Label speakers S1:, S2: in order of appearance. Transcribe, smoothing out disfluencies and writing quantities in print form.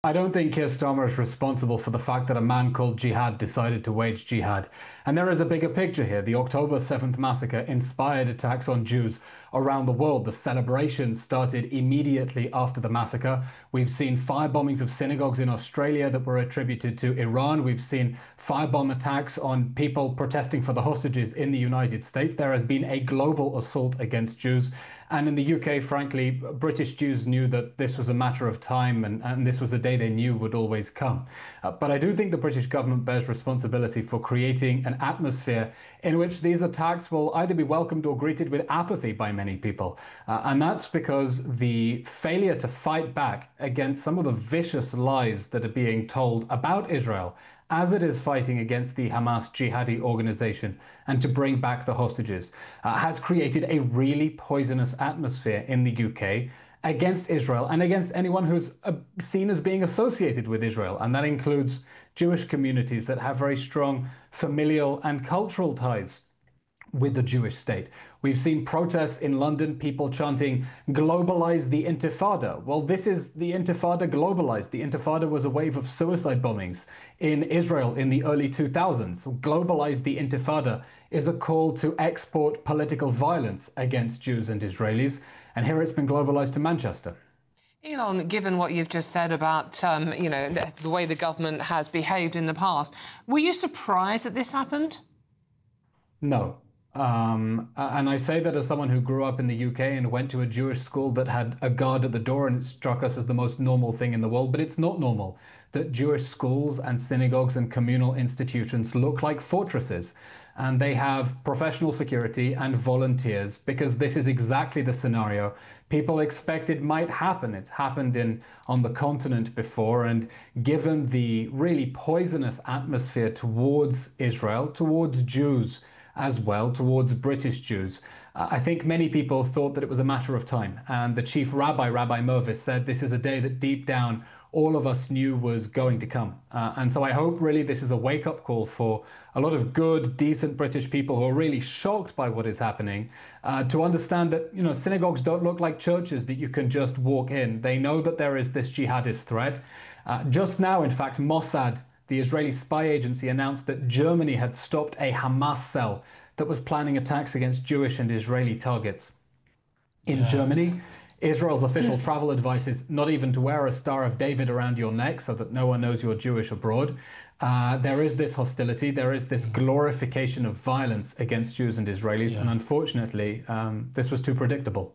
S1: I don't think Keir Starmer is responsible for the fact that a man called Jihad decided to wage jihad. And there is a bigger picture here. The October 7th massacre inspired attacks on Jews around the world. The celebrations started immediately after the massacre. We've seen firebombings of synagogues in Australia that were attributed to Iran. We've seen firebomb attacks on people protesting for the hostages in the United States. There has been a global assault against Jews. And in the UK, frankly, British Jews knew that this was a matter of time and this was a day they knew would always come. But I do think the British government bears responsibility for creating an atmosphere in which these attacks will either be welcomed or greeted with apathy by many people. And that's because the failure to fight back against some of the vicious lies that are being told about Israel as it is fighting against the Hamas jihadi organization and to bring back the hostages, has created a really poisonous atmosphere in the UK against Israel and against anyone who's seen as being associated with Israel. And that includes Jewish communities that have very strong familial and cultural ties with the Jewish state. We've seen protests in London, people chanting, "Globalize the Intifada." Well, this is the Intifada globalized. The Intifada was a wave of suicide bombings in Israel in the early 2000s. Globalize the Intifada is a call to export political violence against Jews and Israelis. And here it's been globalized to Manchester.
S2: Eylon, given what you've just said about, the way the government has behaved in the past, were you surprised that this happened?
S1: No. And I say that as someone who grew up in the UK and went to a Jewish school that had a guard at the door, and it struck us as the most normal thing in the world. But it's not normal that Jewish schools and synagogues and communal institutions look like fortresses. And they have professional security and volunteers, because this is exactly the scenario people expected might happen. It's happened on the continent before. And given the really poisonous atmosphere towards Israel, towards Jews as well, towards British Jews, I think many people thought that it was a matter of time. And the chief rabbi, Rabbi Mervis, said this is a day that deep down all of us knew was going to come. And so I hope really this is a wake-up call for a lot of good, decent British people who are really shocked by what is happening, to understand that, synagogues don't look like churches that you can just walk in. They know that there is this jihadist threat. Just now, in fact, Mossad, the Israeli spy agency, announced that Germany had stopped a Hamas cell that was planning attacks against Jewish and Israeli targets. In Germany, Israel's official travel advice is not even to wear a Star of David around your neck so that no one knows you're Jewish abroad. There is this hostility, there is this glorification of violence against Jews and Israelis, and unfortunately, this was too predictable.